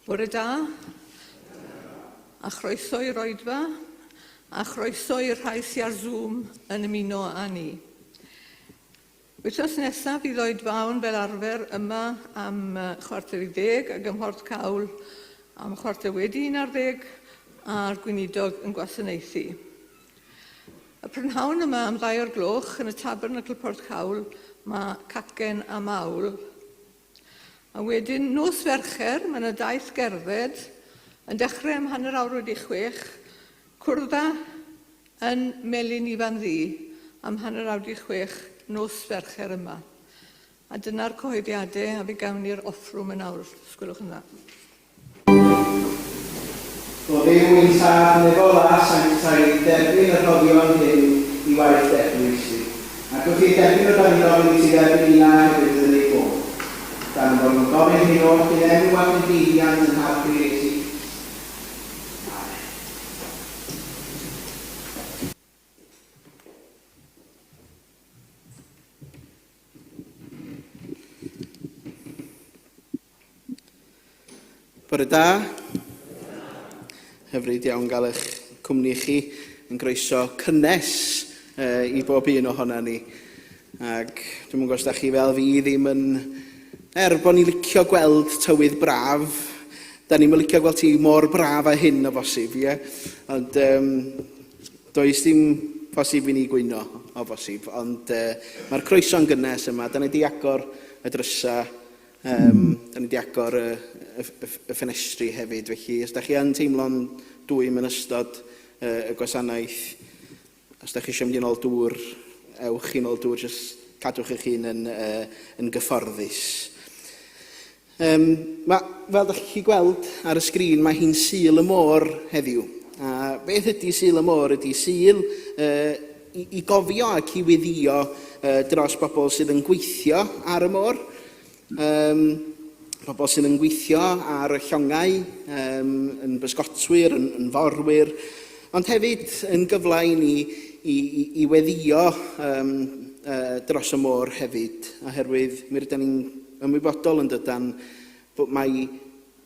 Bore da, a chroeso i'r Oedfa, a chroeso i'r rhai sy'n ar Zoom yn ymuno â ni. Wythnos nesaf fydd Oedfawn fel arfer yma am 9:10 ac ym Porthcawl am 11:15 a'r Gweinidog yn gwasanaethu. Y prynhawn yma am 2:00 yn y Tabernacl Porthcawl mae cacen a mawl. A wedyn nos Fercher, mae yna daith gerdded yn dechrau am 5:06, cwrdda yn Melin i fan ddi am 5:06 nos Fercher yma. A dyna'r cyhoeddiadau a fi gawn ni'r offrwm yn awr. Sgwylwch yn dda. O ddew ein tad nefo las sanctaidd derbyn y rhoddion hyn i waith derbwysu. Ac wrth i derbyn o dan i gofyn i ti derbyn una hefyd yn ei bod. Dan bod nhw'n gofyn hyn o'r yn enw ac yn ddidiant yn helpu Iesu. Bore da. Hyfryd iawn gael eich cwmni chi yn groeso cynnes i bob un ohono ni. Ac dwi'n gwybod os da chi fel fi ddim yn... bod ni'n licio gweld tywydd braf, da ni'n licio gweld ti mor braf a hyn o bosib, ie? Ond does dim posib i ni gwyno o bosib, ond mae'r croeso'n gynnes yma, da ni di agor y drysa, da ni di agor y ffenestri hefyd, felly os da chi yn teimlo'n dwym yn ystod y gwasanaeth, os da chi eisiau mynd i'n ôl dŵr, ewch i'n ôl dŵr, jyst cadwch eich hun yn gyfforddus. Fel da chi gweld ar y sgrin, mae hi'n Sul y Mo heddiw. A beth ydy Sul y Mo? Ydy Sul i gofio ac i weddio dros bobl sydd yn gweithio ar y môr. Bobl sydd yn gweithio ar y llongau, yn bysgotwyr, yn forwyr, ond hefyd yn gyfle i ni i weddio dros y môr hefyd, oherwydd mi rydyn ni'n ymwybodol yn dydan bod mae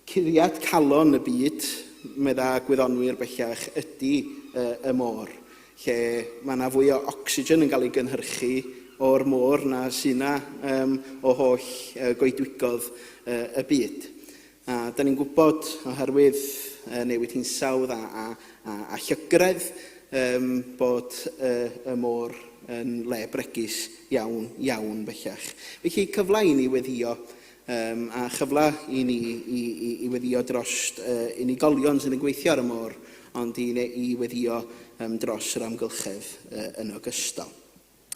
curiad calon y byd, medda gwyddonwyr bellach, ydy y môr, lle mae yna fwy o ocsigen yn cael ei gynhyrchu o'r môr na sy'n o holl goedwigodd y byd. A da ni'n gwybod oherwydd newid hinsawdd a llygredd bod y môr yn le bregus iawn bellach. Felly cyfle i ni weddio a chyfle i ni i weddio dros unigolion sydd yn gweithio ar y môr, ond i weddio dros yr amgylchedd yn ogystal.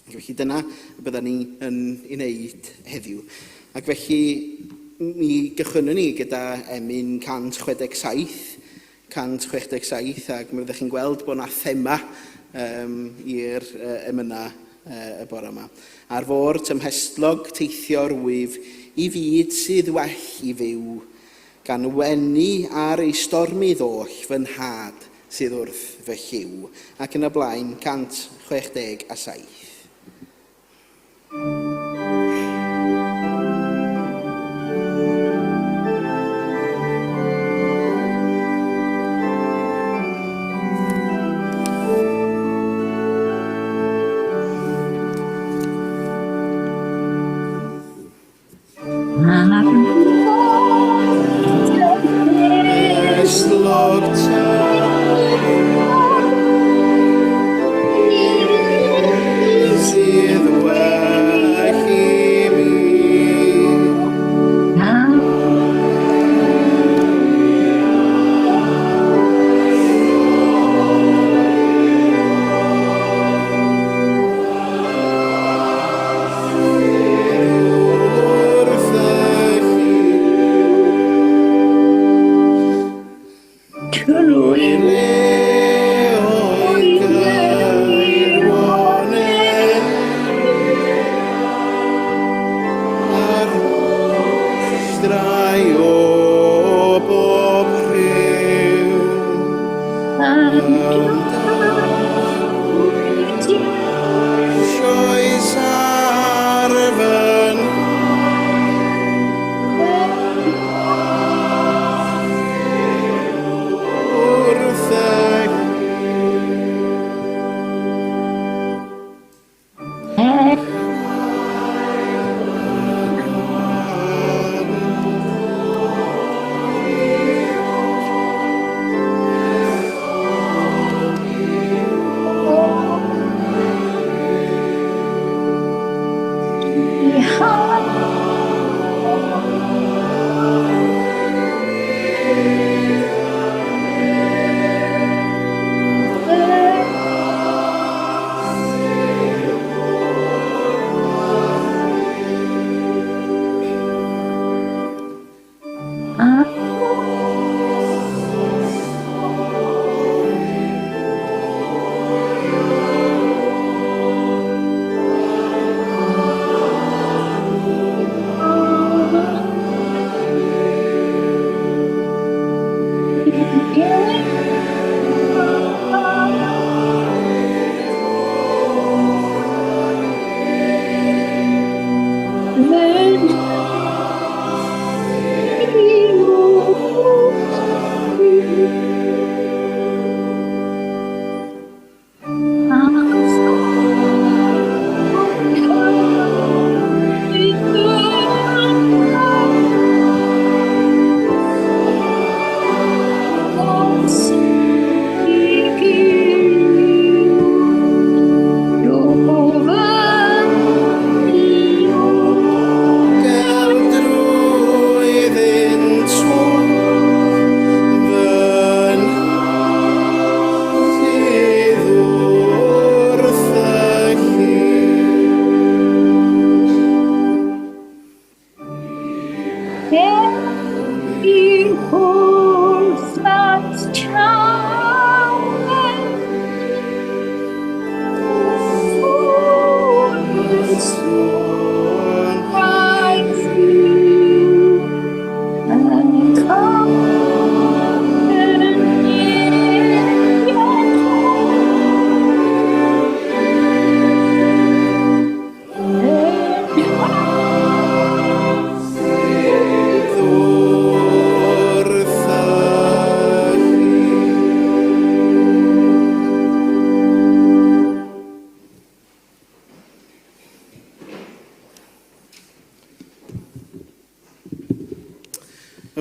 Felly dyna byddwn ni yn ei wneud heddiw. Ac felly mi gychwynnwn ni gyda emyn 167, ac mi fyddwch chi'n gweld bod yna thema i'r emyna y bore yma. Ar fôr tymhestlog teithio'r wyf i fyd sydd well i fyw, gan wenu ar ei stormi ddoll fy nhad sydd wrth fy lliw. Ac yn y blaen 167.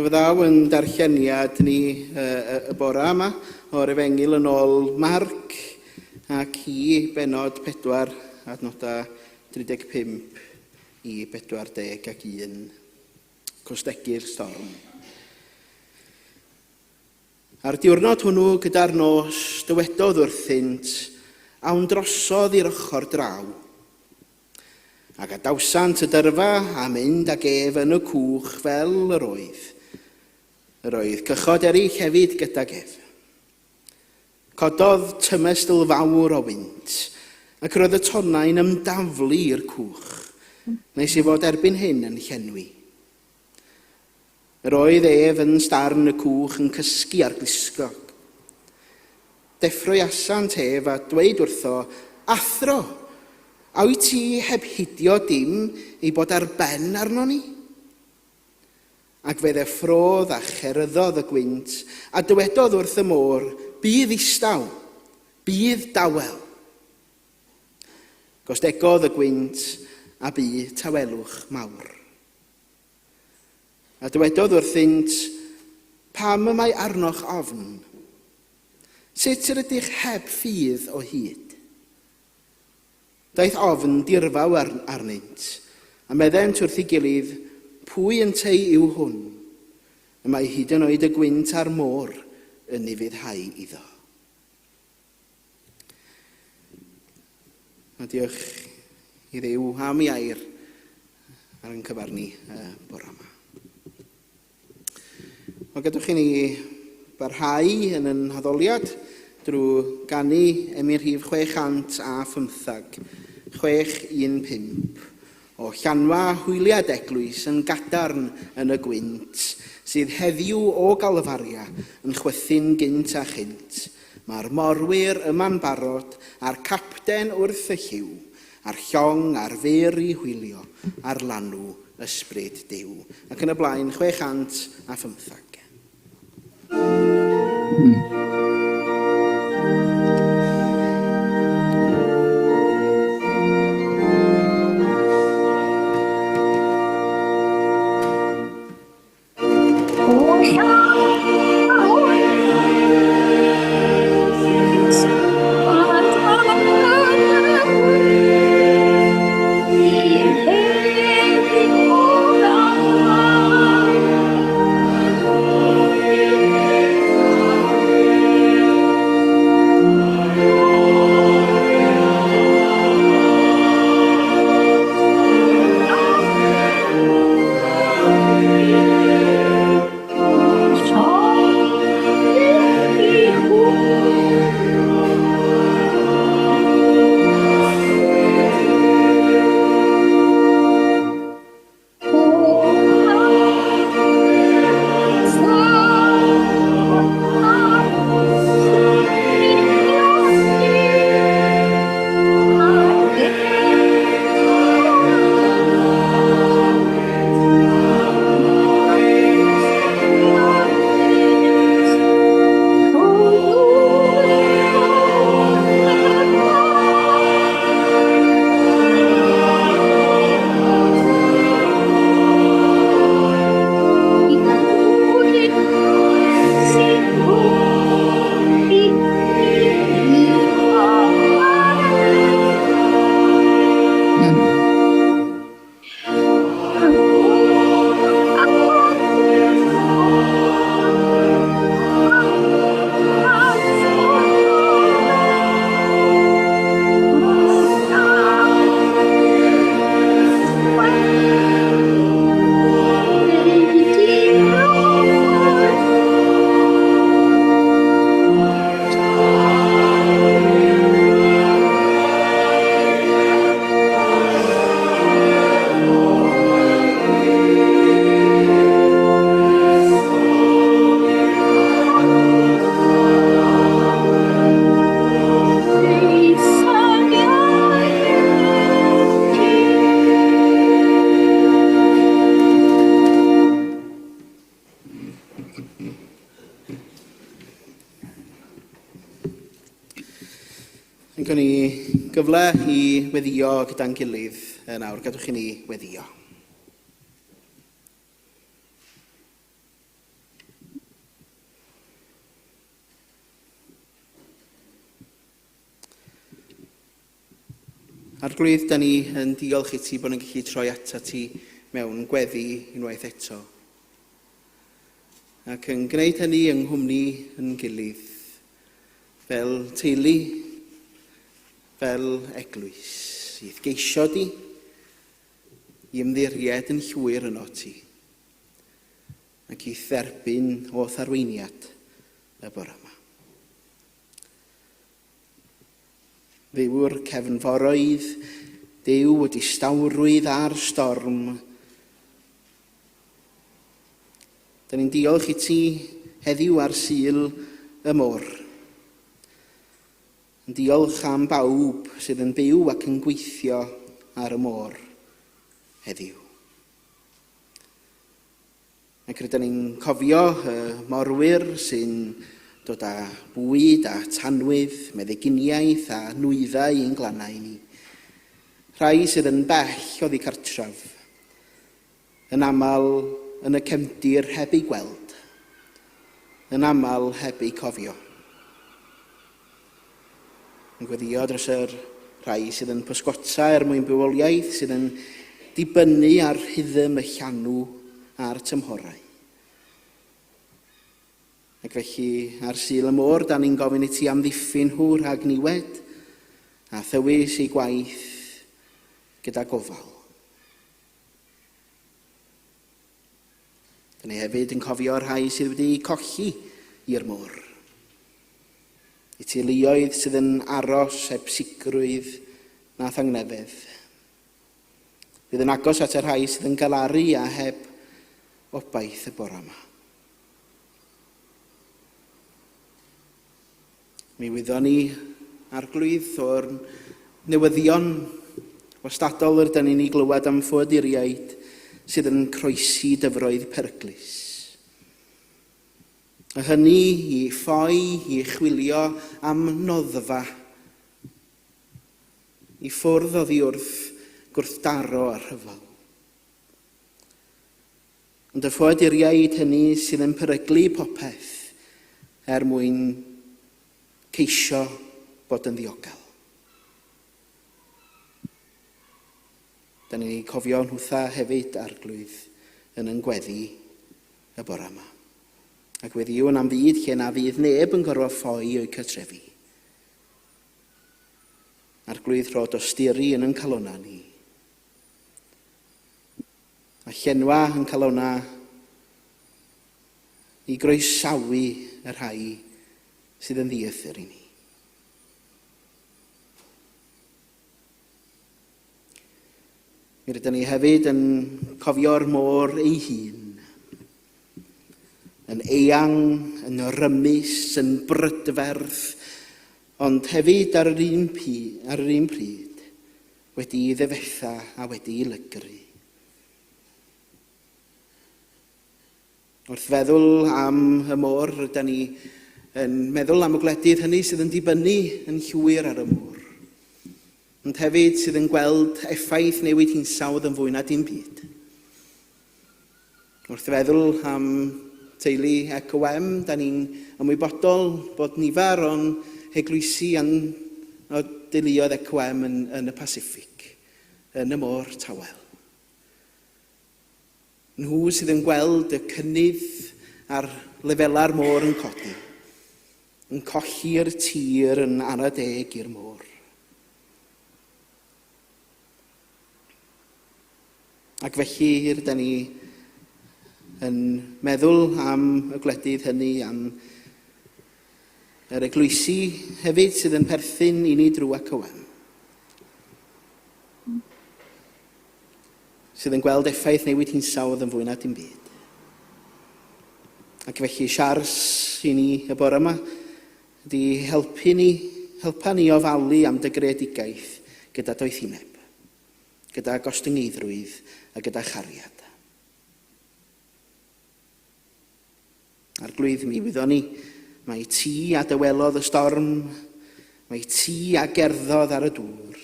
Fe fyddaw yn darlleniad ni y bore yma o'r Efengil yn ôl Marc ac i benod 4 adnodau 35 i 41 Cwstegu'r storm. Ar diwrnod hwnnw gyda'r nos dywedodd wrthynt awn drosodd i'r ochr draw. Ac adawsant y dyrfa a mynd ag ef yn y cwch fel yr oedd. Yr oedd cychod eraill hefyd gydag ef. Cododd tymestl fawr o wynt, ac roedd y tonnau'n ymdaflu i'r cwch, nes i fod erbyn hyn yn llenwi. Yr oedd ef yn starn y cwch yn cysgu ar glusgog. Deffroi asant ef a dweud wrtho, athro, a wyt ti heb hidio dim i bod ar ben arno ni? Ac fe ddeffrodd a cheryddodd y gwynt, a dywedodd wrth y môr, bydd istaw, bydd dawel. Gosdegodd y gwynt a bu tawelwch mawr. A dywedodd wrthynt, pam y mae arnoch ofn? Sut rydych heb ffydd o hyd? Daeth ofn dirfaw arnynt, a meddent wrth ei gilydd, pwy yn tei yw hwn? Y mae hyd yn oed y gwynt a'r môr yn ei fyddhau iddo. A diolch i Dduw am ei air ar ein cyfarni bore yma. Mae gadwch i ni barhau yn yn haddoliad drwy ganu emir rhif 615, 615, o llanfa hwyliad eglwys yn gadarn yn y gwynt, sydd heddiw o Galfaria yn chwythu'n gynt a chynt. Mae'r morwyr yma'n barod a'r capten wrth y lliw, a'r llong a'r fer i hwylio, a'r lanw ysbryd Duw. Ac yn y blaen 615. Yn gwni gyfle i weddio gyda'n gilydd nawr. Gadwch i ni weddio. Arglwydd, da ni yn diolch i ti bod yn gallu troi ata ti mewn gweddi unwaith eto. Ac yn gwneud hynny yng nghwmni yn gilydd, fel teulu, fel eglwys, i geisio di, i ymddiried yn llwyr yno ti, ac i dderbyn o arweiniad y bore yma. Dduw'r cefnforoedd, Duw wedi stawrwydd a'r storm. Da ni'n diolch i ti heddiw ar Sul y Mo. Yn diolch am bawb sydd yn byw ac yn gweithio ar y môr heddiw. Ac rydyn ni'n cofio y morwyr sy'n dod â bwyd a tanwydd, meddyginiaeth a nwyddau i'n glannau ni. Rhai sydd yn bell oddi cartref, yn aml yn y cefndir heb ei gweld, yn aml heb ei cofio. Yn gweddio dros yr rhai sydd yn pysgota mwyn bywoliaeth, sydd yn dibynnu ar rhythm y llanw a'r tymhorau. Ac felly ar Sul y Mo, da ni'n gofyn i ti amddiffyn nhw rhag niwed a thywys ei gwaith gyda gofal. Da ni hefyd yn cofio rhai sydd wedi colli i'r môr. I teuluoedd sydd yn aros heb sicrwydd na thangnefedd. Bydd yn agos at y rhai sydd yn galaru a heb obaith y bore yma. Mi wyddon ni arglwydd o'r newyddion wastadol rydyn ni'n ei glywed am ffoaduriaid sydd yn croesi dyfroedd peryglus. A hynny i ffoi, i chwilio am noddfa, i ffwrdd oddi wrth gwrthdaro a rhyfel. Ond y ffoaduriaid hynny sydd yn peryglu popeth mwyn ceisio bod yn ddiogel. Da ni'n cofio nhwtha hefyd arglwydd yn gweddi y bore yma. Ac weddiw yn am fyd lle na fydd neb yn gorfod ffoi o'i cartrefi. Arglwydd rhod o stiri yn calonna ni. A llenwa yn calonna i groesawu y rhai sydd yn ddiethyr i ni. Mi rydyn ni hefyd yn cofio'r môr ei hun, yn eang, yn rymus, yn brydferth, ond hefyd ar yr un pryd wedi ei ddefetha a wedi ei lygru. Wrth feddwl am y môr, rydyn ni yn meddwl am y gwledydd hynny sydd yn dibynnu yn llwyr ar y môr, ond hefyd sydd yn gweld effaith newid hinsawdd yn fwy na dim byd. Wrth feddwl am teulu ECOM, da ni'n ymwybodol bod nifer o'n eglwysi o deuluodd ECOM yn y Pasiffic, yn y môr tawel. Nhw sydd yn gweld y cynnydd ar lefela'r môr yn codi, yn colli'r tir yn anadeg i'r môr. Ac felly rydyn ni yn meddwl am y gwledydd hynny, am yr eglwysi hefyd sydd yn perthyn i ni drwy ECOM, sydd yn gweld effaith newid hinsawdd yn fwy na dim byd. Ac felly siars i ni y bore yma ydy helpa ni ofalu am dy greadigaeth gyda doethineb, gyda gostyngeidrwydd a gyda chariad. Arglwydd mi wyddon ni, mae ti a dywelodd y storm Mae tŷ a gerddodd ar y dŵr.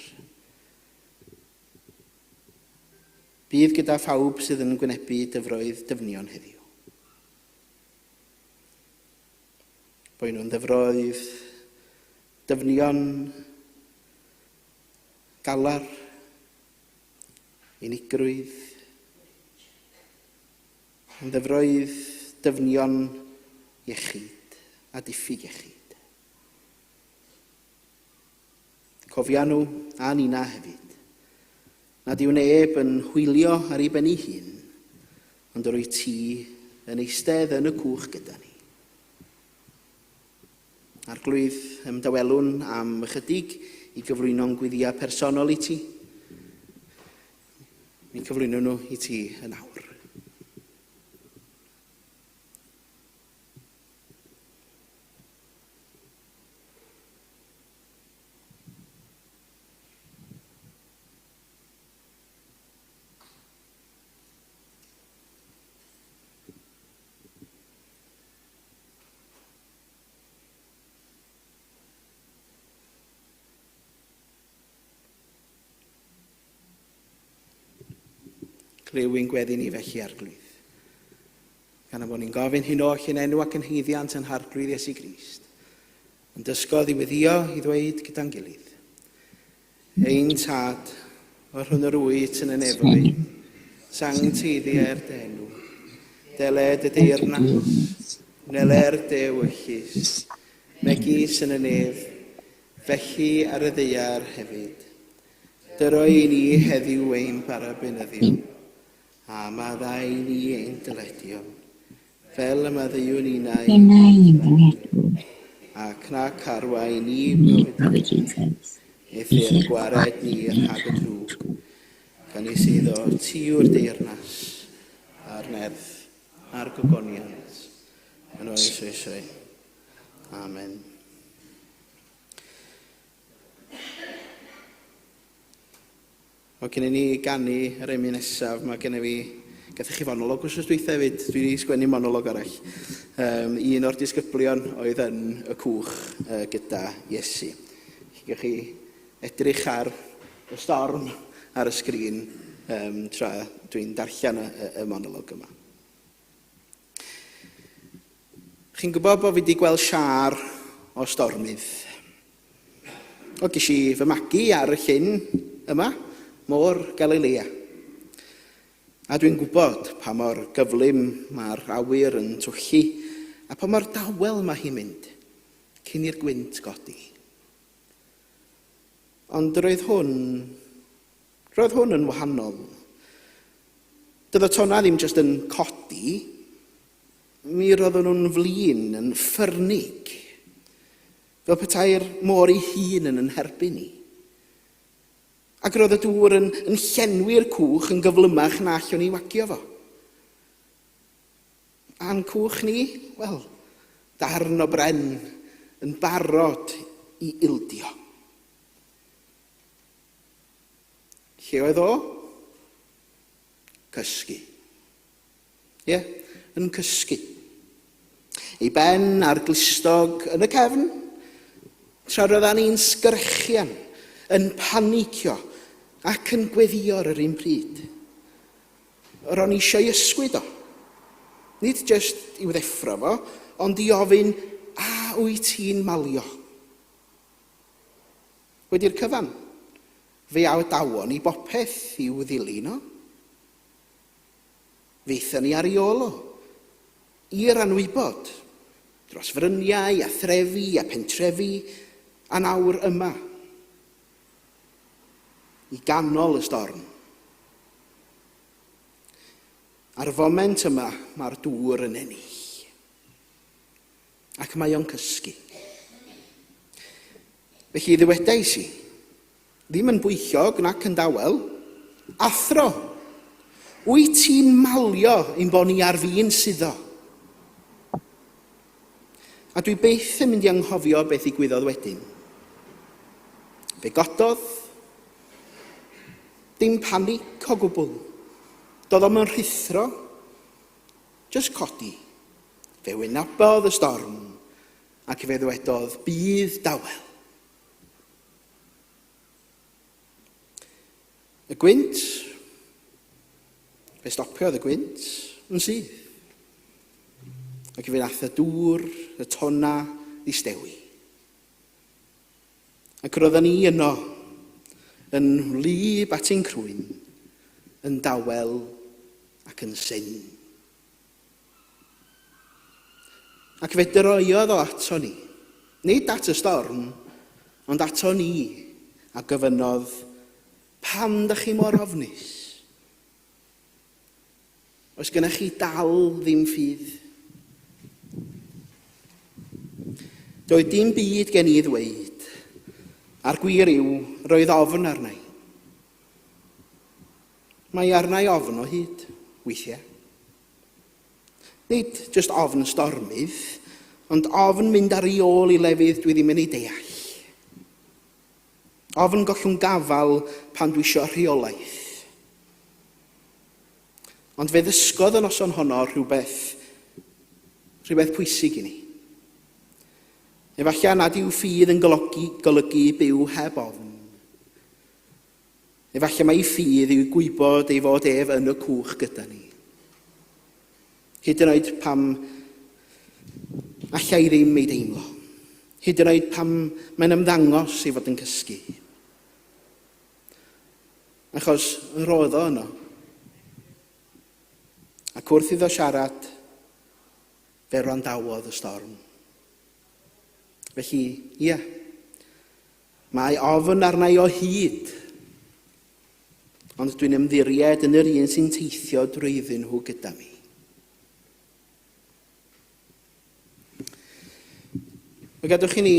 Bydd gyda phawb sydd yn gwynebu dyfroedd dyfnion heddiw. Boen nhw'n ddyfroedd dyfnion galar, unigrwydd, yn ddyfroedd dyfnion iechyd a diffyg iechyd. Cofia nhw a nina hefyd, nad yw neb yn hwylio ar ei ben ei hun, ond yr wyt ti yn eistedd yn y cwch gyda ni. Arglwydd ymdawelwn am ychydig i gyflwyno'n gwyddiau personol i ti. Mi cyflwyno nhw i ti yn awr. Clywyn gweddi ni felly arglwydd. Gan am bod ni'n gofyn hyn oll yn enw ac yn hyddiant yn harglwydd Iesu Grist. Yn dysgodd i weddio i ddweud gyda'n gilydd. Ein tad, o'r hwn yr wyt yn y nefwy, sancteiddio'r denw, deled y deyrnas, neler dew yllys, megis yn y nef, felly ar y ddeiar hefyd. Dyroi ni heddiw ein parabynyddion, a maddau ni ein dyledion, fel y maddeuwn unau, ac nac arwain ni bywydau, eithyr gwared ni rhag y drwg, gan ei sydd o tiw'r deyrnas, a'r nerth, a'r gogoniant, yn oes oesau. Amen. Mae gen i ni ganu yr emu nesaf, mae gen i fi, gathach chi fonolog wrth dweud hefyd, dwi wedi sgwennu monolog arall. Un o'r disgyblion oedd yn y cwch gyda Iesu. Gewch chi edrych ar y storm ar y sgrin tra dwi'n darllen y monolog yma. Chi'n gwybod bod fi wedi gweld siar o stormydd. O ges i fy magu ar y llyn yma, Môr Galilea. A dwi'n gwybod pa mor gyflym mae'r awyr yn twyllu a pa mor dawel mae hi'n mynd cyn i'r gwynt godi. Ond roedd hwn yn wahanol. Doedd y tonna ddim jyst yn codi, mi roedden nhw'n flin, yn ffyrnig, fel petai'r môr ei hun yn herbyn ni. Ac roedd y dŵr yn llenwi'r cwch yn gyflymach na allwn ni wagio fo. A'n cwch ni, wel, darn o bren yn barod i ildio. Lle oedd o? Cysgu. Ie, yn cysgu. Ei ben a'r glistog yn y cefn, tra roeddan ni'n sgrechian, yn panicio ac yn gweddio ar yr un pryd. Ro'n i eisiau ysgwyd o. Nid jyst i'w ddeffro fo, ond i ofyn, a wyt ti'n malio? Wedi'r cyfan, fe awdawon i bopeth i'w ddilyn o. Feithon ni ar ei ôl o, i'r anwybod, dros fryniau a threfi a pentrefi a nawr yma, i ganol y storm. Ar y foment yma, mae'r dŵr yn ennill. Ac mae o'n cysgu. Felly ddywedais i, ddim yn bwyllog nac yn dawel, athro, wyt ti'n malio ein bod ni ar fi'n suddo? A dwi byth yn mynd i anghofio beth ddigwyddodd wedyn. Fe gododd, dim panic o gwbl. Doedd o'm yn rhithro, jyst codi. Fe wynabodd y storm ac fe ddwedodd bydd dawel. Y gwynt, fe stopiodd y gwynt yn syth. Ac fe nath y dŵr, y tonna, ddistewi. Ac roedden ni yno, yn wlyb at ein crwyn, yn dawel ac yn syn. Ac fe droiodd o ato ni, nid at y storm, ond ato ni, a gofynnodd, pam dych chi mor ofnus? Oes gennych chi dal ddim ffydd? Doedd dim byd gen i ddweud, a'r gwir yw, roedd ofn arnai. Mae arnai ofn o hyd, weithiau. Nid just ofn stormydd, ond ofn mynd ar ei ôl i lefydd dwi ddim yn ei deall. Ofn gollwng gafal pan dwi isio rheolaeth. Ond fe ddysgodd y noson honno rhywbeth pwysig i ni. Efallai nad yw ffydd yn golygu byw heb ofn. Efallai mae ffydd yw gwybod ei fod ef yn y cwch gyda ni. Hyd yn oed pam allai ddim ei deimlo. Hyd yn oed pam mae'n ymddangos ei fod yn cysgu. Achos roedd o yno. Ac wrth iddo siarad, fe randawodd y storm. Felly, ie, mae ofn arnai o hyd, ond dwi'n ymddiried yn yr un sy'n teithio drwyddyn nhw gyda mi. Fe gadwch i ni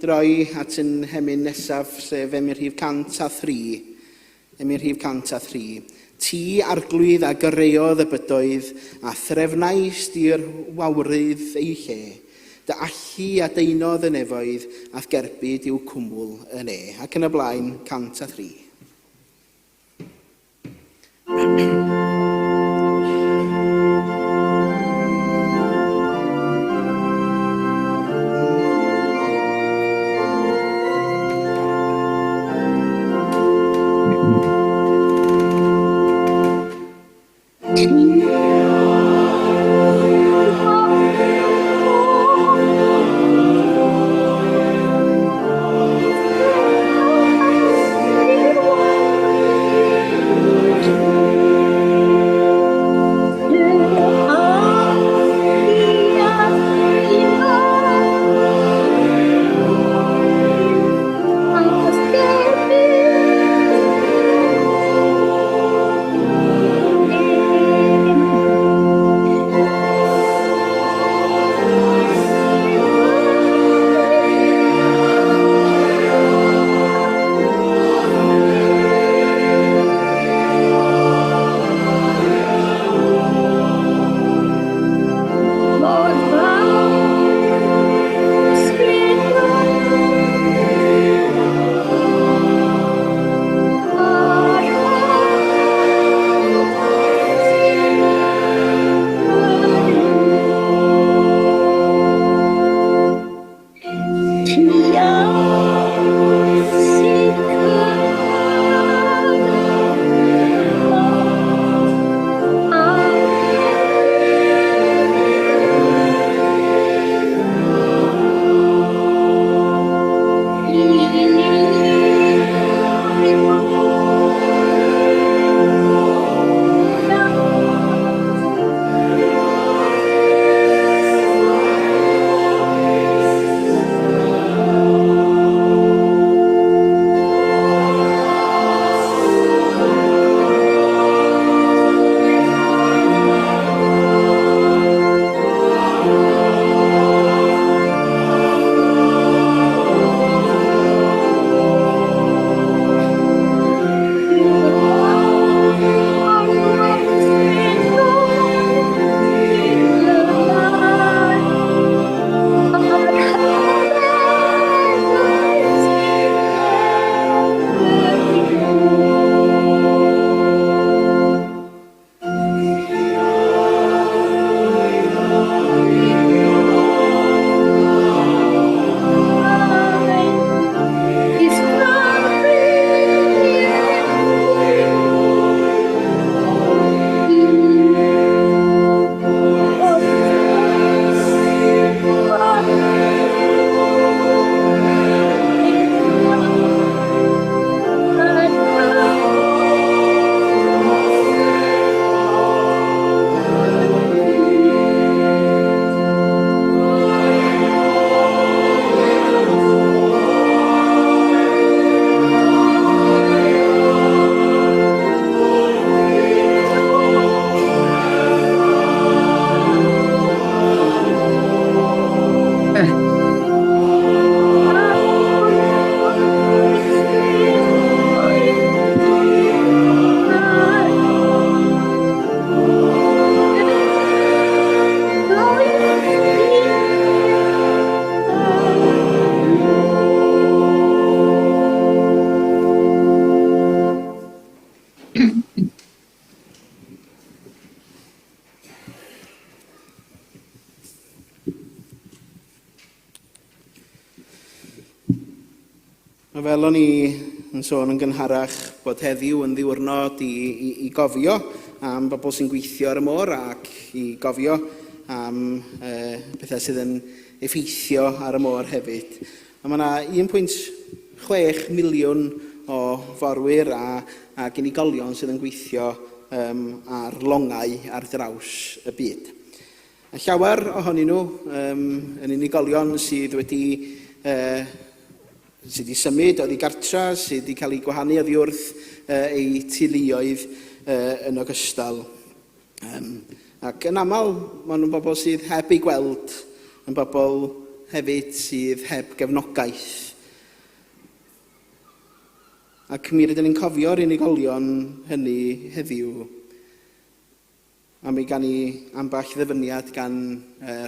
droi at yn hemyn nesaf, sef emyr rhif 103. Emyr rhif 103. Ti arglwydd a gyreodd y bydoedd, a threfnais di'r wawrydd ei lle. Dy allu a deinodd y nefoedd, ath gerbyd i'w cwmwl yn e. Ac yn y blaen, 103. Fel o'n i yn sôn yn gynharach bod heddiw yn ddiwrnod i gofio am bobl sy'n gweithio ar y môr ac i gofio am bethau sydd yn effeithio ar y môr hefyd. A mae yna 1.6 miliwn o forwyr ac unigolion sydd yn gweithio ar longau ar draws y byd. A llawer ohonyn nhw yn unigolion sydd wedi symud oddi gartra, sydd wedi cael ei gwahanu oddi wrth eu teuluoedd yn ogystal. Ac yn aml, maen nhw'n bobl sydd heb ei gweld, yn bobl hefyd sydd heb gefnogaeth. Ac mi rydyn ni'n cofio'r unigolion hynny heddiw. A mi gan ni amball ddyfyniad gan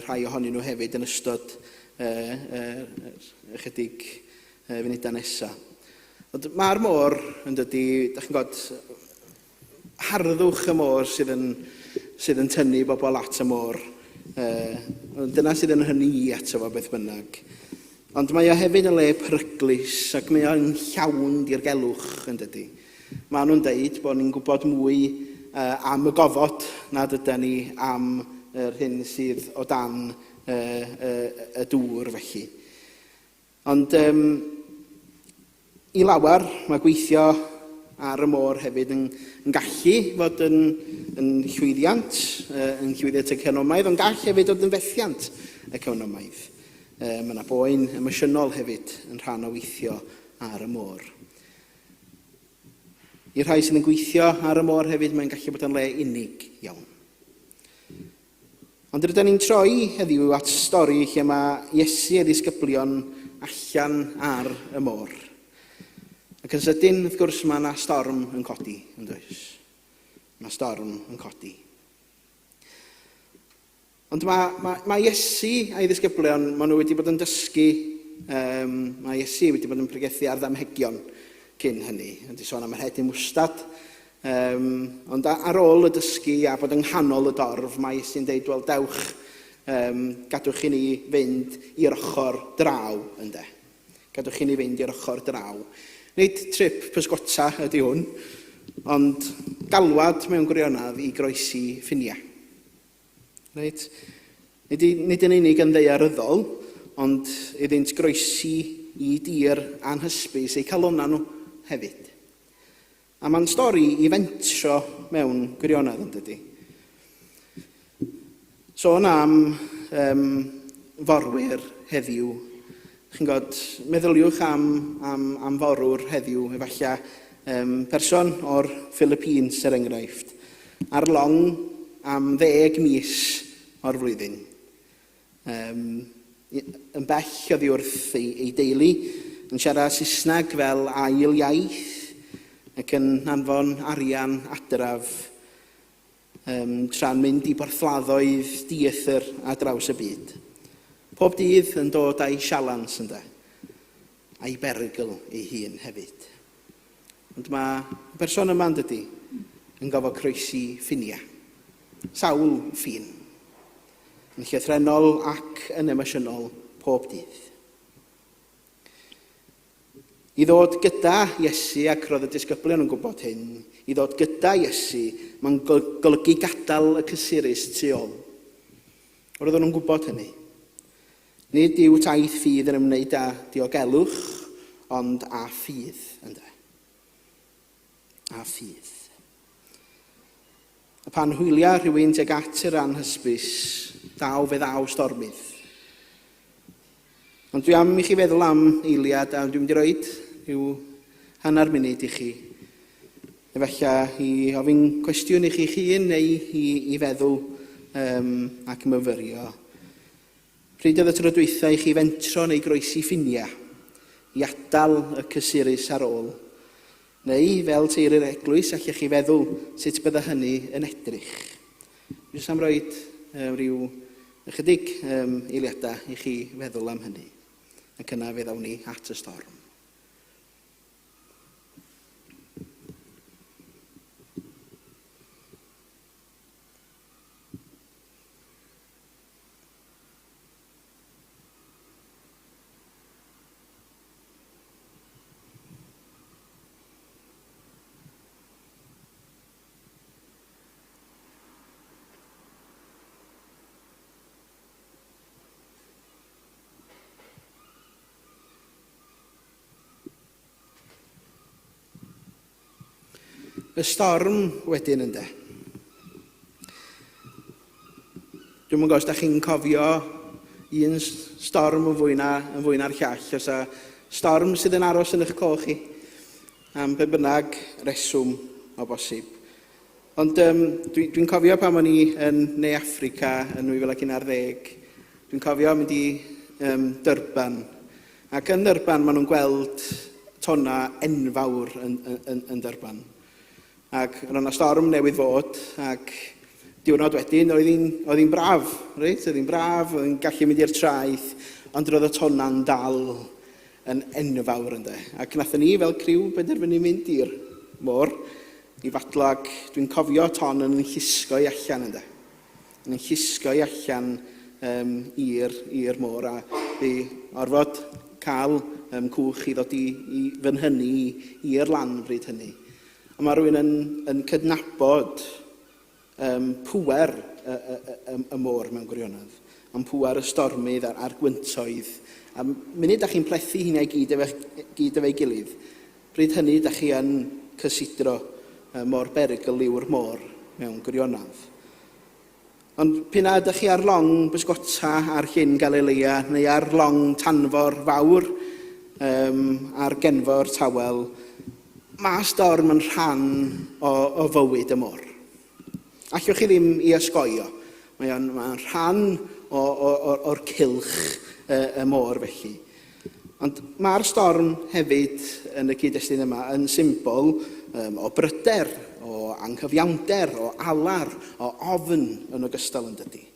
rhai ohonyn nhw hefyd yn ystod ychydig funudau nesaf. Mae'r môr yn dydy, da chi'n gwybod, harddwch y môr sydd yn tynnu bobl at y môr. Dyna sydd yn hynny ato fo beth bynnag. Ond mae o hefyd yn le peryglus ac mae o'n llawn dirgelwch yn dydy. Mae nhw'n deud bod ni'n gwybod mwy am y gofod nad ydyn ni am yr hyn sydd o dan y dŵr felly. Ond i lawer mae gweithio ar y môr hefyd yn gallu fod yn llwyddiant, yn llwyddiant economaidd, ond gall hefyd fod yn fethiant economaidd. Mae yna boen emosiynol hefyd yn rhan o weithio ar y môr. I rhai sydd yn gweithio ar y môr hefyd, mae'n gallu bod yn le unig iawn. Ond rydyn ni'n troi heddiw at stori lle mae Iesu a ddisgyblion allan ar y môr. Ac yn sydyn, wrth gwrs, mae yna storm yn codi, yn does? Mae storm yn codi. Ond mae Iesu a'i ddisgyblion, maen nhw wedi bod yn dysgu, mae Iesu wedi bod yn pregethu ar ddamhegion cyn hynny. Wedi sôn am yr hedyn mwstad. Ond ar ôl y dysgu a bod yng nghanol y dorf, mae Iesu'n deud, wel, dewch, gadwch i ni fynd i'r ochr draw, ynde. Gadwch i ni fynd i'r ochr draw. Nid trip pysgota ydy hwn, ond galwad mewn gwirionadd i groesi ffiniau. Reit? Nid yn unig yn ddaearyddol, ond iddynt groesi i dir anhysbys eu calonna nhw hefyd. A mae'n stori i fentro mewn gwirionadd yn dydy. Sôn am forwyr heddiw. Chi'n gwybod, meddyliwch am forwr heddiw, efallai person o'r Philippines, er enghraifft, ar long am 10 mis o'r flwyddyn. Yn bell oddi wrth ei deulu, yn siarad Saesneg fel ail iaith, ac yn anfon arian adraf tra'n mynd i borthladdoedd dieithr a draws y byd. Pob dydd yn dod â'i sialans ynde, a'i berygl ei hun hefyd. Ond mae y person yma yn dydy yn gofod croesi ffinia. Sawl ffin. Yn llythrenol ac yn emosiynol pob dydd. I ddod gyda Iesu, ac roedd y disgyblion yn gwybod hyn, i ddod gyda Iesu, mae'n golygu gadael y cysurus tu ôl. Roedden nhw'n gwybod hynny. Nid yw taith ffydd yn ymwneud â diogelwch, ond a ffydd, ynde. A ffydd. A pan hwylia rhywun tuag at yr anhysbys, daw fe ddaw stormydd. Ond dwi am i chi feddwl am eiliad, a dwi'n mynd i roed rhyw hanner munud i chi. Efallai i ofyn cwestiwn i chi hun neu i feddwl ac myfyrio. Pryd oedd y tro dwytha i chi fentro neu groesi ffinia, i adael y cysurus ar ôl. Neu, fel teulu'r eglwys, allech chi feddwl sut bydda hynny yn edrych. Dwi'n am roed rhyw ychydig eiliadau i chi feddwl am hynny. Ac yna fe ddawn ni at y storm. Y storm wedyn ynde. Dwi'n yn gwybod os da chi'n cofio un storm yn fwy na'r llall, os a storm sydd yn aros yn eich coch chi, am be bynnag reswm o bosib. Ond dwi'n cofio pan o'n i yn Ne Affrica yn 2011, dwi'n cofio mynd i Durban, ac yn Durban maen nhw'n gweld tonna enfawr yn Durban. Ac yn yna storm newydd fod, ac diwrnod wedyn, oedd hi'n braf, reit? Oedd hi'n braf, oedd hi'n gallu mynd i'r traeth, ond roedd y tonna'n dal yn enfawr ynde. Ac nathon ni fel criw benderfynu mynd i'r môr i fadlo, ac dwi'n cofio ton yn llusgo i allan ynde. Yn llusgo i allan i'r môr, a fi orfod cael cwch i ddod i fy nhynnu i'r lan bryd hynny. A mae rhywun yn cydnabod pŵer y môr mewn gwirionedd, am pŵer y stormydd a'r gwyntoedd. A munud da chi'n plethu hynny gyd efo'i gilydd, bryd hynny da chi yn cysidro mor berygl yw'r môr mewn gwirionedd. Ond p'na ydych chi ar long bysgota ar llyn Galilea, neu ar long tanfor fawr ar genfor tawel, mae storm yn rhan o fywyd y môr. Allwch chi ddim i osgoio. Mae'n rhan o'r cylch y môr felly. Ond mae'r storm hefyd yn y cyd-destun yma yn symbol o bryder, o anghyfiawnder, o alar, o ofn yn ogystal yn dydy.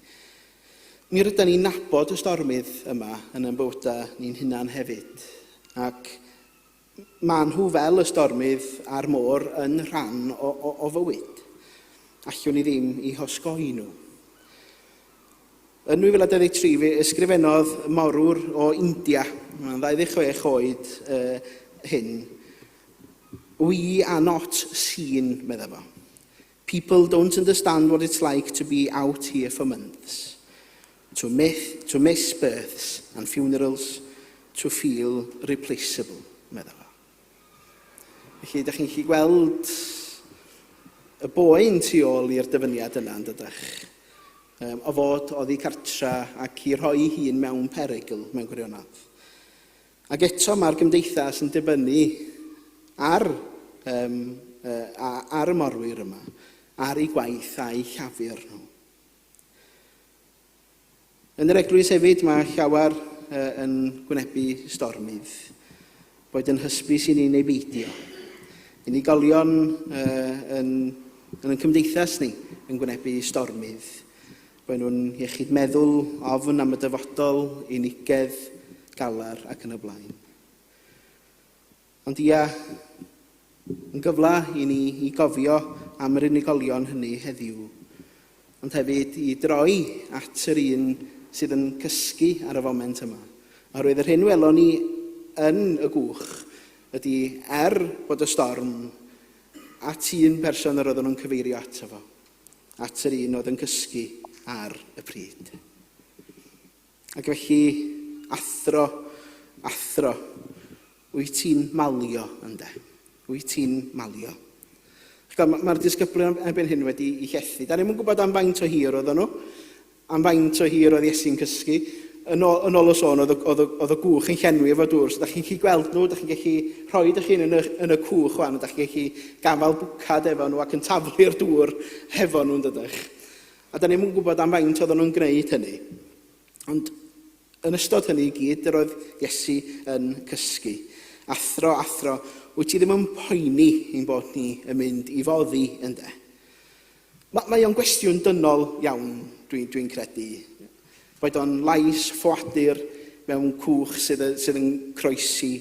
Mi rydyn ni'n nabod y stormydd yma yn ein bywydau ni'n hunan hefyd. Ac mae nhw fel y stormydd a'r môr yn rhan o fywyd. Allwn ni ddim i hosgoi nhw. Yn 2023 fe ysgrifennodd morwr o India, mae'n 26 oed hyn, "We are not seen," medda fo. "People don't understand what it's like to be out here for months, to miss births and funerals, to feel replaceable," medda fo. Felly, ydych chi'n gallu gweld y boen tu ôl i'r dyfyniad yna, yn dydych? O fod oddi cartra ac i rhoi hun mewn perygl mewn gwirionedd. Ac eto mae'r gymdeithas yn dibynnu ar y morwyr yma, ar ei gwaith a'i llafur nhw. Yn yr eglwys hefyd mae llawer yn gwynebu stormydd, boed yn hysbys i ni'n ei beidio. Unigolion yn ein cymdeithas ni yn gwynebu stormydd, boed nhw'n iechyd meddwl, ofn am y dyfodol, unigedd, galar ac yn y blaen. Ond ia, yn gyfla i ni i gofio am yr unigolion hynny heddiw, ond hefyd i droi at yr un sydd yn cysgu ar y foment yma. Oherwydd yr hyn welon ni yn y gwch ydy bod y storm at un person yr oedden nhw'n cyfeirio ato fo, at yr un oedd yn cysgu ar y pryd. Ac felly, athro, wyt ti'n malio ynde? Wyt ti'n malio? Mae'r disgyblion erbyn hyn wedi ei chethu. Da ni'n gwybod am faint o hir oedden nhw, am faint o hir oedd Iesu'n cysgu. Yn ôl o sôn, oedd y gwch yn llenwi efo dŵr, so da chi'n gallu gweld nhw, da chi'n gallu rhoi ych hun yn y cwch wan, da chi'n gallu gafal bwcad efo nhw ac yn taflu'r dŵr hefo nhw'n dydych. A da ni'n gwybod am faint oedden nhw'n gwneud hynny. Ond yn ystod hynny i gyd, yr oedd Iesu yn cysgu. Athro, wyt ti ddim yn poeni i'n bod ni yn mynd i foddi ynde? Mae o'n gwestiwn dynol iawn, dwi'n credu. Boed o'n lais ffoadur mewn cwch sydd yn croesi,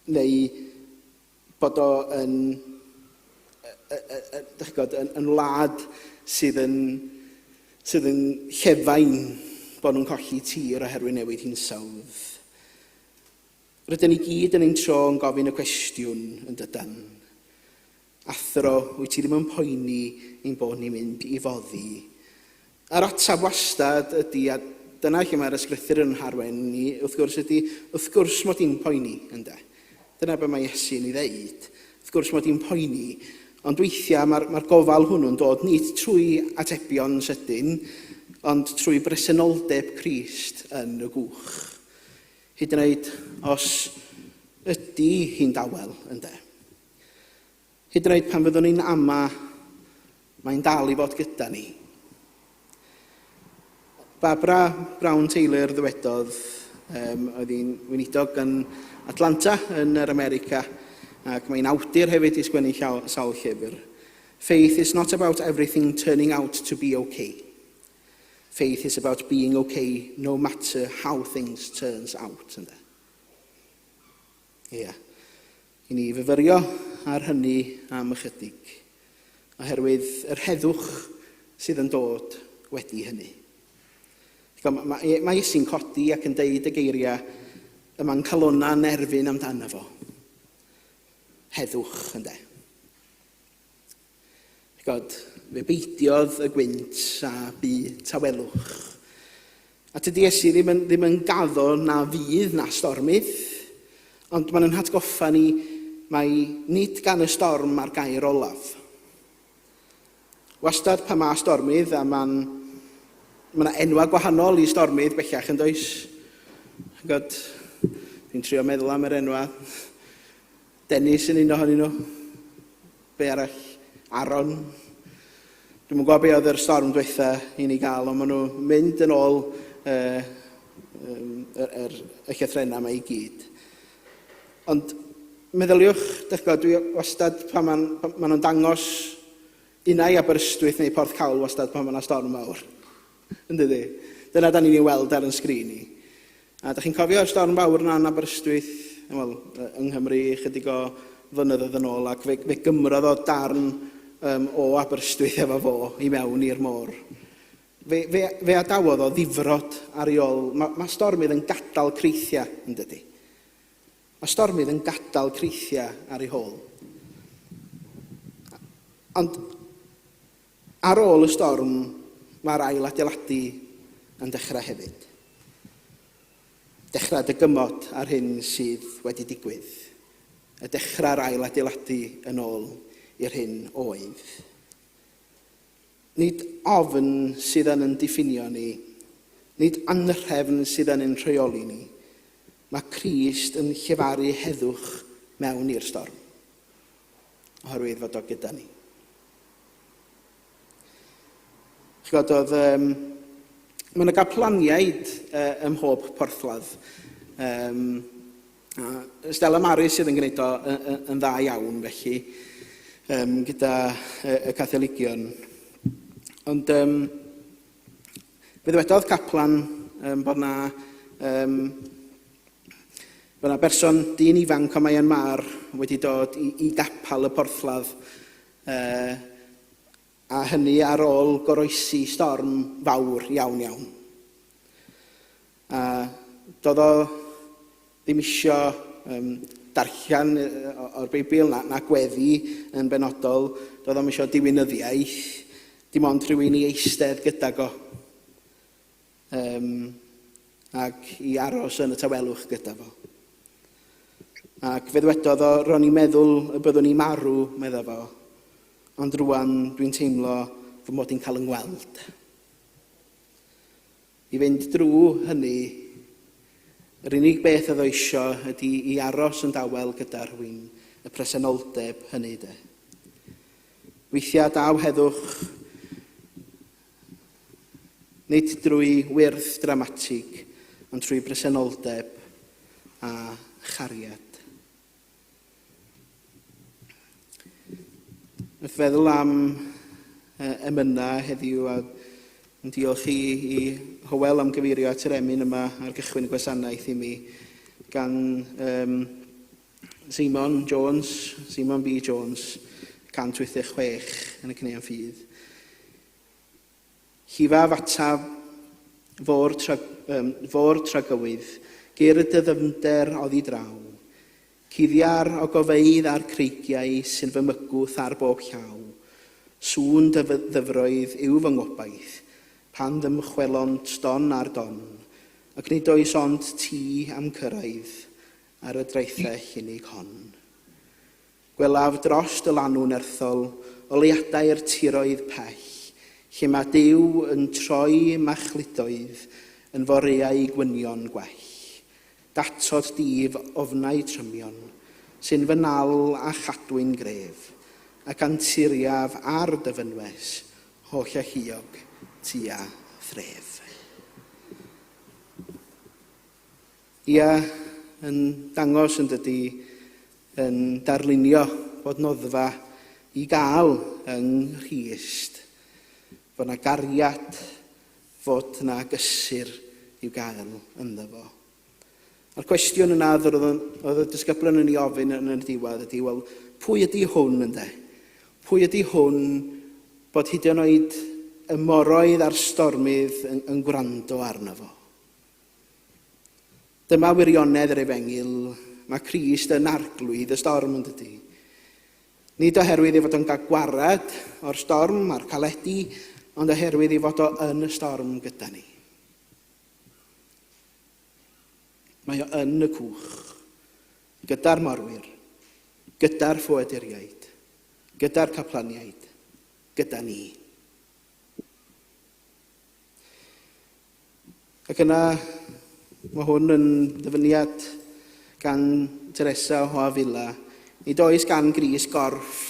neu bod o yn wlad sydd yn llefain bod nhw'n colli tir oherwydd newid hinsawdd. Rydyn ni gyd yn ein tro yn gofyn y cwestiwn yn dydan. Athro, wyt ti ddim yn poeni i'n bod ni'n mynd i foddi? Yr atab wastad ydy, a dyna lle mae'r ysgrythyr yn arwain ni, wrth gwrs mod i'n poeni, ynde. Dyna be mae Iesu'n ei ddeud. wrth gwrs mod i'n poeni, ond weithiau mae'r gofal hwnnw'n dod nid trwy atebion sydyn, ond trwy bresenoldeb Crist yn y gwch. Hyd yn oed os ydy hi'n dawel, ynde. Hyd yn oed pan fyddwn ni'n ama, mae'n dal i fod gyda ni. Barbara Brown Taylor ddywedodd, oedd hi'n weinidog yn Atlanta yn yr America, ac mae'n awdur hefyd i sgwennu sawl llyfr. Faith is not about everything turning out to be okay. Faith is about being okay no matter how things turns out. Ie. I ni fyfyrio ar hynny am ychydig, oherwydd yr heddwch sydd yn dod wedi hynny. Mae Iesu'n codi ac yn deud y geiriau yma'n calona nerfyn amdano fo. Heddwch, ynde. Fe beidiodd y gwynt a bu tawelwch. A tydi Iesu ddim yn gaddo na fydd na stormydd, ond ma'n hatgoffa ni mai nid gan y storm ar gair olaf. Wastad pa ma stormydd, a mae enwa gwahanol i stormydd bellach yn does. Dwi'n trio meddwl am yr enwa. Dennis yn un ohonyn nhw. Be arall? Aron. Dwi'n gwybod be oedd yr storm diwetha i ni gael, ond maen nhw'n mynd yn ôl y llythrennau yma i gyd. Ond meddyliwch, dwi wastad pan maen nhw'n dangos unai Aberystwyth neu Porthcawl wastad pan mae'n storm mawr. Ynddi? Dyna da ni'n ei weld ar yn sgrin ni. A da chi'n cofio'r storm fawr yna'n Aberystwyth, yng Nghymru chydig o flynyddoedd yn ôl, ac fe gymrodd o darn o Aberystwyth efo fo i mewn i'r môr. Fe adawodd o ddifrod ar ei ôl. Mae stormydd yn gadal creithia, yn dydi? Mae stormydd yn gadal creithia ar ei hôl. Ond ar ôl y storm, mae'r ail adeiladu yn dechrau hefyd. Dechrau dygymod ar hyn sydd wedi digwydd. Y dechrau'r ail adeiladu yn ôl i'r hyn oedd. Nid ofn sydd yn diffinio ni, nid anrhefn sydd yn rheoli ni. Mae Crist yn llefaru heddwch mewn i'r storm, oherwydd fod o gyda ni. Mae yna gael planiaid ym mhob porthladd. Stella Maris sydd yn gwneud o yn dda iawn, felly, gyda y Catholigion. Ond fe ddwedodd Caplan bod na berson dyn ifanc o Myanmar wedi dod i gapal y porthladd, a hynny ar ôl goroesi storm fawr iawn. A doedd o ddim isio darllen o'r Beibl na gweddi yn benodol, doedd o'm isio diwinyddiaeth, dim ond rhywun i eistedd gyda go, ac i aros yn y tawelwch gyda fo. Ac fe ddwedodd o, ro'n i'n meddwl y byddwn ni marw, medda fo, ond rwan dwi'n teimlo fy mod i'n cael yng ngweld. I fynd drwy hynny, yr unig beth oedd o isio ydy i aros yn dawel gyda rhywun, y presenoldeb hynny de. Weithiau daw heddwch, nid drwy wyrth dramatig, ond trwy presenoldeb a chariad. Wrth feddwl am emyna heddiw, a yn diolch i Hywel am gyfeirio at yr emyn yma ar gychwyn y gwasanaeth i mi, gan Simon B. Jones, 186 yn y Cyneuon Ffydd. Llifaf atab fôr tragywydd, gur y ddyfnder oddi draw, cuddiar o gofeidd a'r creigiau sy'n fy mygwth ar bob llaw, sŵn ddyfroedd yw fy ngobaith, pan ddymchwelont don ar don, ac nid oes ond ti am cyrraedd ar y draethau unig hon. Gwelaf dros dy lanw'n erthol, o leiadau'r tiroedd pell, lle mae Duw yn troi machludoedd yn foreau gwynion gwell. Datod dif ofnau trymion, sy'n fynal a chadwyn gref, ac anturiaf ar dyfynwes, holl a hiog tua thref. Ia, yn dangos yn dydy, yn darlunio bod noddfa i gael yng Nghrist, bod yna gariad, fod yna gysur i'w gael ynddo fo. A'r cwestiwn yna oedd y disgyblion yn ei ofyn yn y diwedd ydy, wel, pwy ydy hwn ynde? Pwy ydy hwn bod hyd yn oed y moroedd a'r stormydd yn gwrando arno fo? Dyma wirionedd yr Efengil, mae Crist yn arglwydd y storm yn dydy. Nid oherwydd ei fod o'n cael gwarad o'r storm a'r caledu, ond oherwydd ei fod o yn y storm gyda ni. Mae o yn y cwch, gyda'r morwyr, gyda'r ffoaduriaid, gyda'r caplaniaid, gyda ni. Ac yna, mae hwn yn ddyfyniad gan Teresa o Avila. Nid oes gan Grys gorff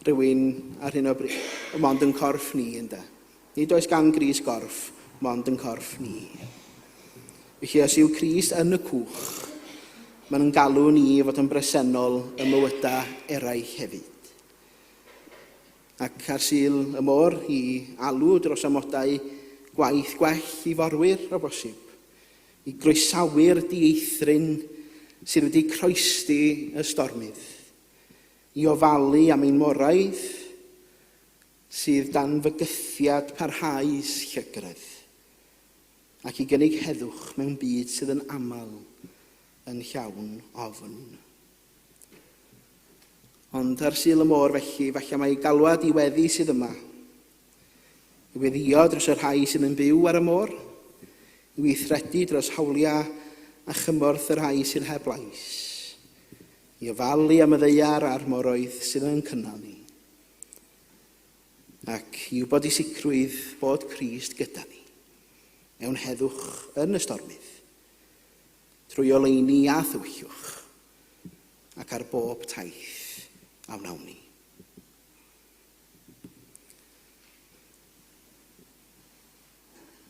rhywun ar hyn o bryd, mond yn corff ni ynda. Nid oes gan Grys gorff, mond yn corff ni. Felly os yw Crist yn y cwch, mae'n galw ni fod yn bresennol y mywydau eraill hefyd. Ac ar Sul y Môr i alw dros amodau gwaith gwell i forwyr o bosib, i groesawu'r dieithrin sydd wedi croesi y stormydd, i ofalu am ein moraidd sydd dan fygythiad parhaus llygredd, ac i gynnig heddwch mewn byd sydd yn aml yn llawn ofn. Ond ar Sul y Môr felly, falle mae galwad i weddi sydd yma, i weddio dros y rhai sydd yn byw ar y môr, i weithredu dros hawliau a chymorth y rhai sydd heb lais, i ofalu am y ddeiar a'r moroedd sydd yn cynnal ni, ac i wybod i sicrwydd bod Crist gyda ni, mewn heddwch yn y stormydd, trwy oleuni a thwyllwch, ac ar bob taith a wnawn ni.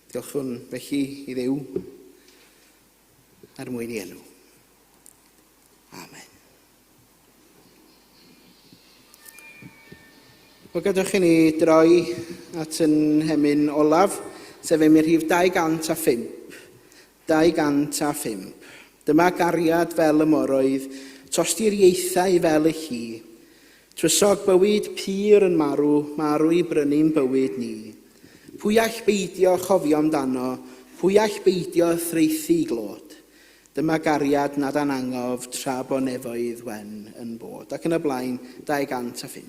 Diolchwn felly i Dduw er mwyn i enw. Amen. Wel, gadwch i ni droi at yn hemyn olaf, sef ym rhif 205. 205. Dyma gariad fel y moroedd, tosti'r ieithau fel y chi. Trysog bywyd pyr yn marw i brynu'n bywyd ni. Pwy all beidio chofio amdano, pwy all beidio threithi glod. Dyma gariad nad anangof tra bo nefoedd wen yn bod. Ac yn y blaen, 205.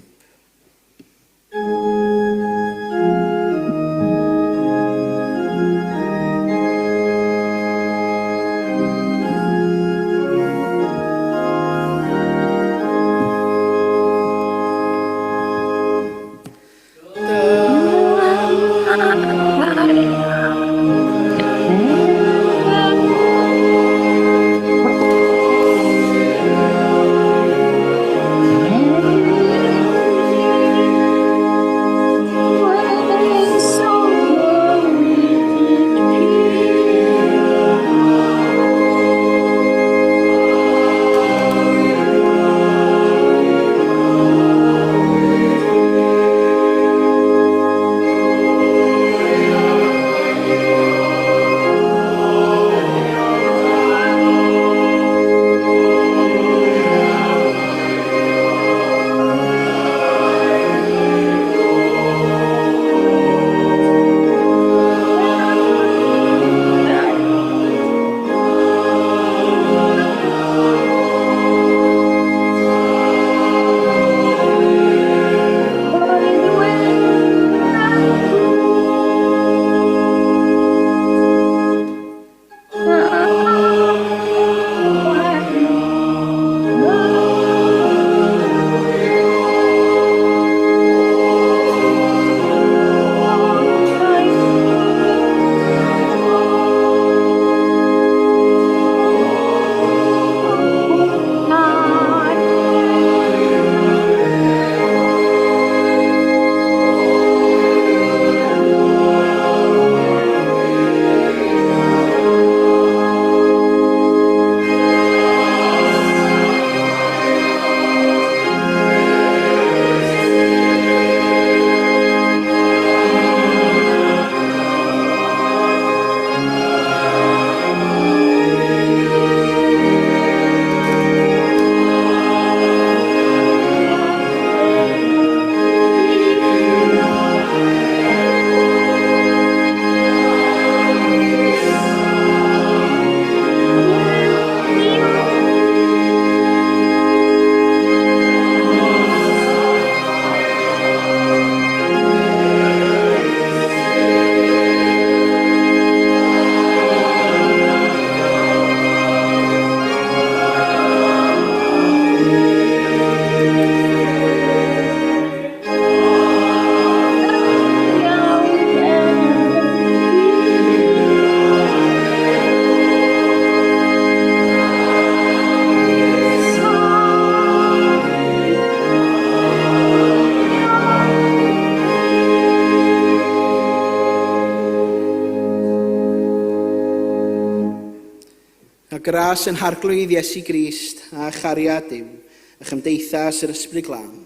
A gras yn harglwydd Iesu Grist a chariad Duw, a chymdeithas yr Ysbryd Glân,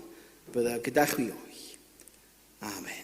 bydda gyda chwi o'i. Amen.